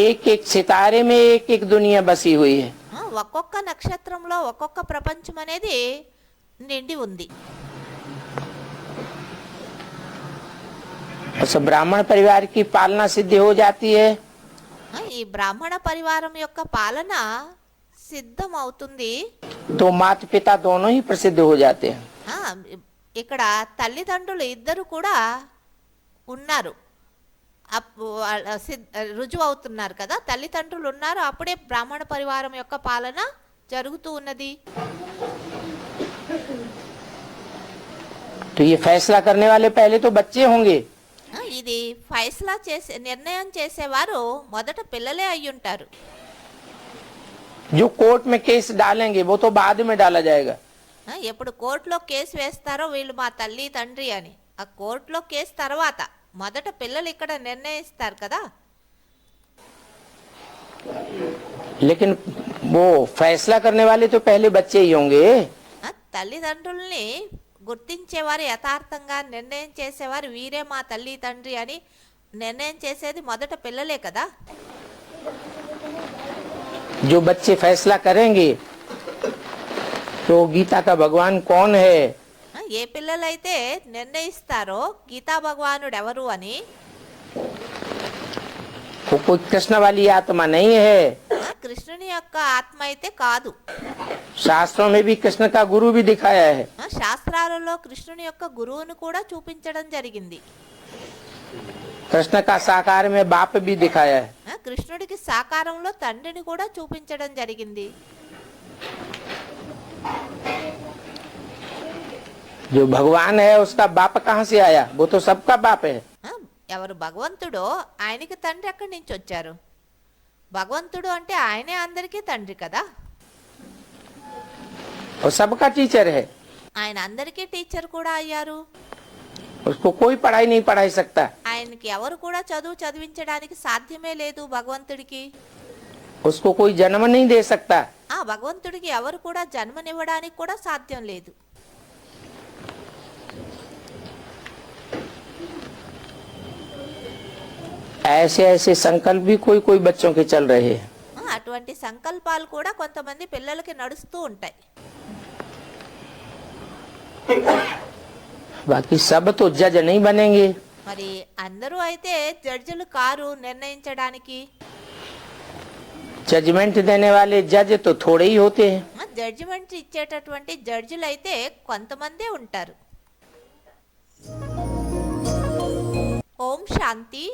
एक एक सितारे में एक एक दुनिया बसी हुई है। ఒక్కొక్క నక్షత్రంలో ఒక్కొక్క ప్రపంచం అనేది నిండి ఉంది. उस ब्राह्मण परिवार की पालना सिद्ध हो जाती है ఈ బ్రాహ్మణ పరివారం యొక్క పాలన సిద్ధం అవుతుంది. तो माता पिता दोनों ही प्रसिद्ध हो जाते हैं। ఇక్కడ తల్లిదండ్రులు ఇద్దరు కూడా ఉన్నారు, రుజువు అవుతున్నారు కదా, తల్లిదండ్రులు ఉన్నారు, అప్పుడే బ్రాహ్మణ పరివారం యొక్క పాలన జరుగుతూ ఉన్నది. तो ये फैसला करने वाले पहले तो बच्चे होंगे, ఇది ఫైసలా చేసే నిర్ణయం చేసేవారు మొదట పిల్లలే అయ్యుంటారు. जो कोर्ट में केस डालेंगे वो तो बाद में डाला जाएगा। ఎప్పుడు కోర్టులో కేసు వేస్తారో వీళ్ళు మా తల్లి తండ్రి అని, ఆ కోర్టులో కేసు తర్వాత మొదట పిల్లలు ఇక్కడ నిర్ణయిస్తారు కదా. लेकिन वो फैसला करने वाले तो पहले बच्चे ही होंगे। తల్లిదండ్రుల్ని గుర్తించేవారు, యథార్థంగా నిర్ణయం చేసేవారు వీరే మా తల్లి తండ్రి అని నిర్ణయం చేసేది మొదట పిల్లలే కదా. जो बच्चे फैसला करेंगे तो गीता का भगवान कौन है, ఏ పిల్లలైతే నిర్ణయిస్తారో గీతా భగవానుడు ఎవరు అని, वो कोई कृष्ण वाली आत्मा नहीं है। కృష్ణుని యొక్క ఆత్మ అయితే కాదు. शास्त्रों में भी कृष्ण का गुरु भी दिखाया है। శాస్త్రాలలో కృష్ణుని యొక్క గురువును కూడా చూపించడం జరిగింది. कृष्ण का साकार में बाप भी दिखाया है। కృష్ణుడికి సాకారంలో తండ్రిని కూడా చూపించడం జరిగింది. जो भगवान है उसका बाप कहाँ से आया, वो तो सबका बाप है। ఎవరు భగవంతుడో ఆయనకి తండ్రి ఎక్కడి నుంచి వచ్చారు? భగవంతుడు అంటే ఆయనే అందరికీ తండ్రి కదా, और सबका टीचर है। ఆయన అందరికీ టీచర్ కూడా అయ్యారు. उसको कोई पढ़ाई नहीं पढ़ाई सकता, ఆయనకి ఎవరు కూడా చదువు చదివించడానికి సాధ్యమే లేదు. భగవంతుడికి उसको कोई जन्म नहीं दे सकता। భగవంతుడికి ఎవరు కూడా జన్మనివ్వడానికి కూడా సాధ్యం లేదు. ऐसे ऐसे संकल्प भी कोई कोई बच्चों के चल रहे हैं। అటువంటి సంకల్పాలు కూడా కొంతమంది పిల్లలకి నడుస్తూ ఉంటాయి. बाकी सब तो जज नहीं बनेंगे। మరి అందరూ అయితే జడ్జిలు కారు నిర్ణయించడానికి. जजमेंट देने वाले जज तो थोड़े ही होते हैं। జడ్జిమెంట్ ఇచ్చేటటువంటి జడ్జిలు అయితే కొంతమందే ఉంటారు. ఓం శాంతి.